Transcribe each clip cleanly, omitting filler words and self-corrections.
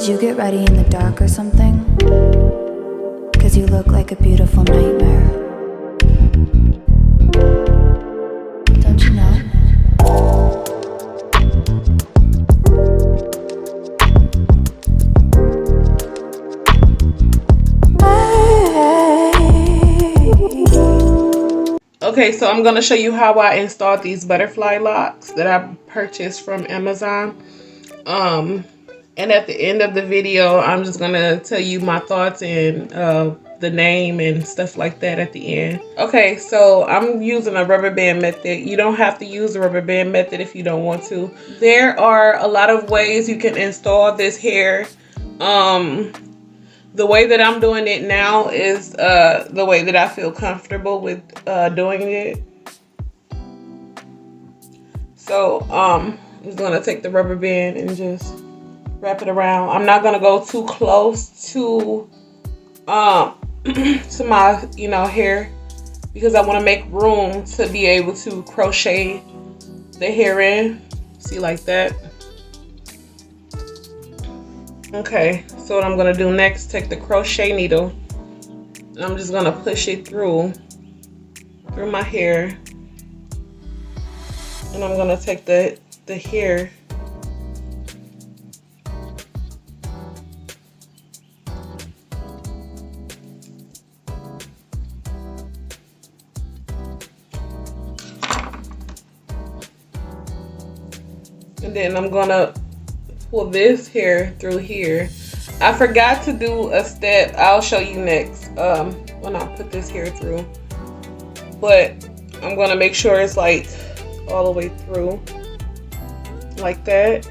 Did you get ready in the dark or something? 'Cause you look like a beautiful nightmare. Don't you know? Okay, so I'm gonna show you how I installed these butterfly locks that I purchased from Amazon. And at the end of the video, I'm just gonna tell you my thoughts and the name and stuff like that at the end. Okay, so I'm using a rubber band method. You don't have to use the rubber band method if you don't want to. There are a lot of ways you can install this hair. The way that I'm doing it now is the way that I feel comfortable with doing it. So I'm just gonna take the rubber band and just wrap it around. I'm not gonna go too close to to my hair, because I want to make room to be able to crochet the hair in. See, like that. Okay, so what I'm gonna do next, take the crochet needle and I'm just gonna push it through my hair, and I'm gonna take the hair and then I'm gonna pull this hair through here. I forgot to do a step. I'll show you next when I put this hair through. But I'm gonna make sure it's like all the way through, like that.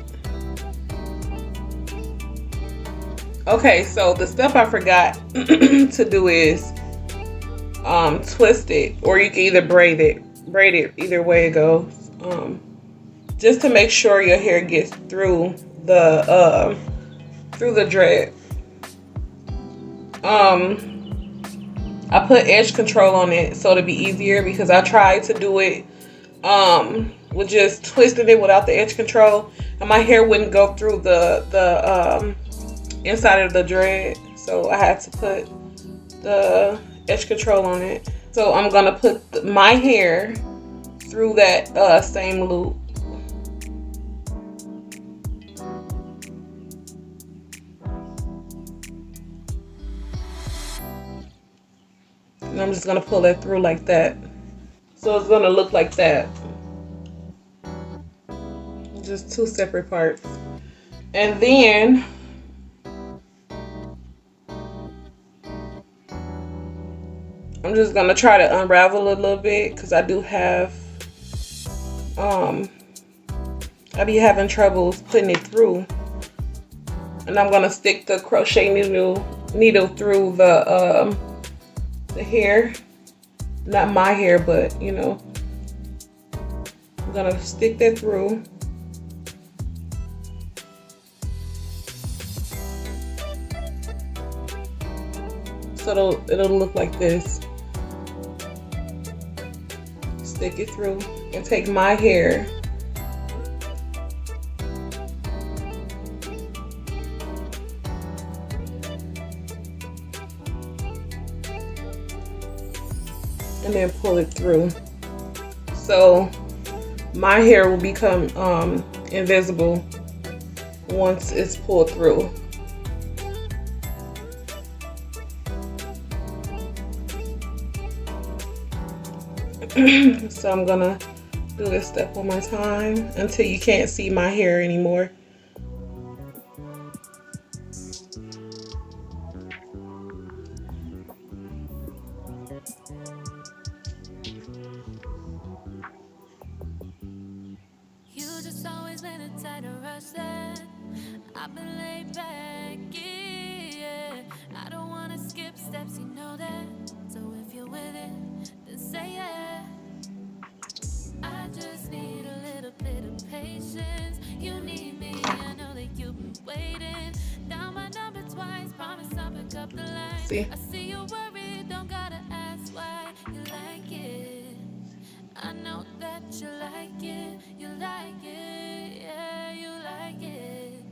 Okay, so the step I forgot to do is twist it, or you can either braid it, either way it goes. Just to make sure your hair gets through the dread. I put edge control on it so it'll be easier, because I tried to do it with just twisting it without the edge control, and my hair wouldn't go through the inside of the dread, so I had to put the edge control on it. So I'm gonna put my hair through that same loop. And I'm just gonna pull that through like that. So it's gonna look like that. Just two separate parts. And then I'm just gonna try to unravel a little bit, because I do have I be having troubles putting it through. And I'm gonna stick the crochet needle through the hair. Not my hair, but I'm gonna stick that through. So it'll look like this. Stick it through and take my hair and then pull it through. So my hair will become invisible once it's pulled through. So I'm gonna do this step one more time until you can't see my hair anymore. I've been laid back, yeah. I don't wanna skip steps, you know that. So if you're with it, then say yeah. I just need a little bit of patience. You need me, I know that you've been waiting. Down my number twice, promise I'll pick up the line. See? I see you worried, don't gotta ask why. You like it, I know that you like it. You like it, yeah, you like it.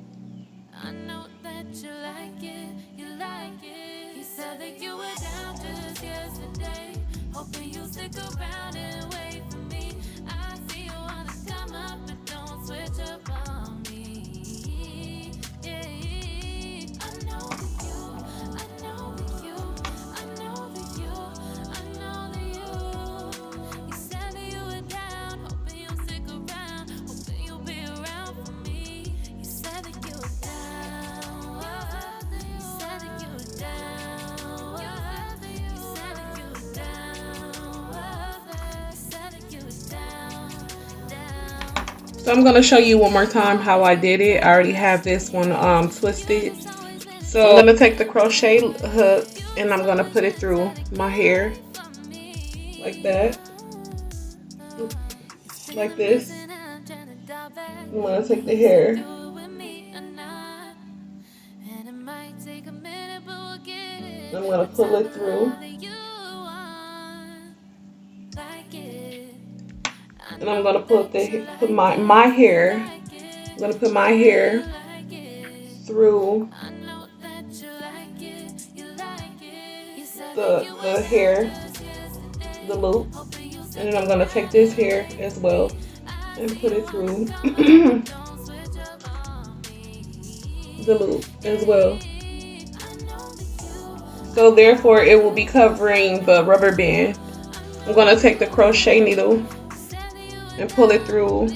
I know that you like it, you like it. You said that you were down just yesterday, hoping you'll stick around and wait for me. I see you wanna come up, but don't switch up on me. Yeah, I know that you, I know that you, I know that you, I know that you. You said that you were down, hoping you'll stick around, hoping you'll be around for me. You said that you were down, you said that you were down, you said that you were down, you said that you were down, down. So I'm gonna show you one more time how I did it. I already have this one twisted. So I'm gonna take the crochet hook and I'm gonna put it through my hair like that, like this. I'm gonna take the hair I'm gonna pull it through, and I'm gonna put my hair. I'm gonna put my hair through the hair, the loop, and then I'm gonna take this hair as well and put it through the loop as well. So therefore it will be covering the rubber band. I'm going to take the crochet needle and pull it through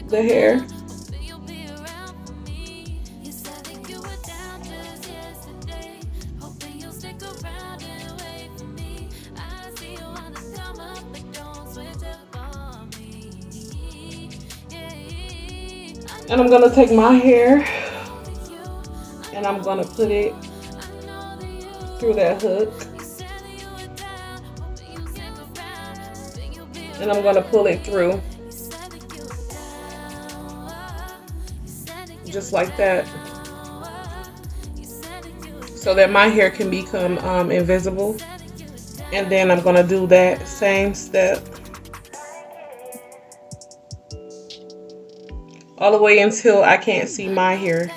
the hair. And I'm going to take my hair and I'm going to put it through that hook, and I'm going to pull it through just like that, so that my hair can become invisible. And then I'm going to do that same step all the way until I can't see my hair.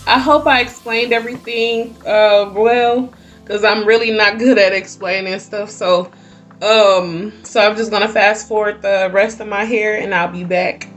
I hope I explained everything well, because I'm really not good at explaining stuff. So I'm just gonna fast forward the rest of my hair and I'll be back.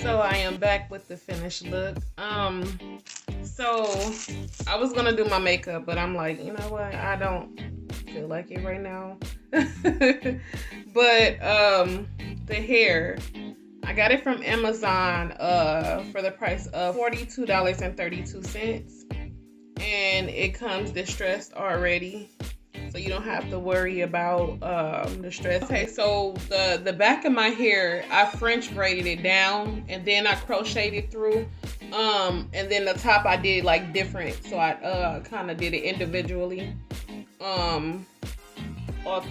So I am back with the finished look. So I was gonna do my makeup, but I'm like, you know what? I don't feel like it right now. But the hair, I got it from Amazon for the price of $42.32, and it comes distressed already, so you don't have to worry about the stress. Okay, so the back of my hair, I French braided it down and then I crocheted through, and then the top I did like different, so I kind of did it individually, all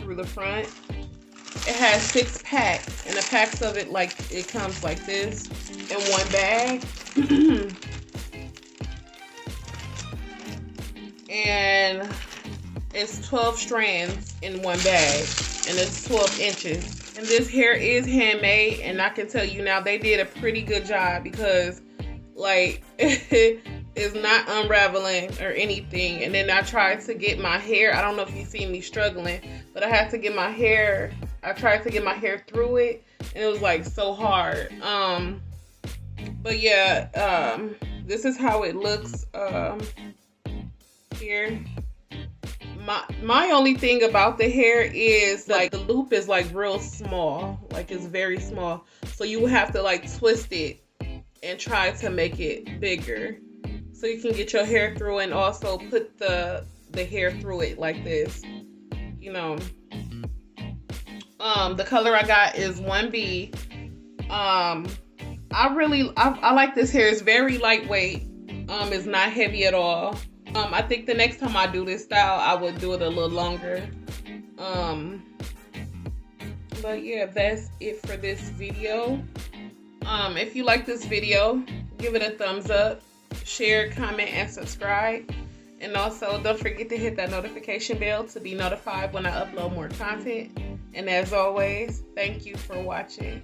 through the front. It has 6 packs, and the packs of it, like, it comes like this in one bag. And it's 12 strands in one bag, and it's 12 inches. And this hair is handmade, and I can tell you now, they did a pretty good job, because like it's not unraveling or anything. And then I tried to get my hair, I don't know if you see me struggling, but I had to get my hair, I tried to get my hair through it, and it was like so hard. But yeah, this is how it looks here. My only thing about the hair is like the loop is like real small, like it's very small, so you have to like twist it and try to make it bigger so you can get your hair through, and also put the hair through it like this, you know. The color I got is 1B. I like this hair. It's very lightweight. It's not heavy at all. I think the next time I do this style, I would do it a little longer. But yeah, that's it for this video. If you like this video, give it a thumbs up, share, comment, and subscribe. And also, don't forget to hit that notification bell to be notified when I upload more content. And as always, thank you for watching.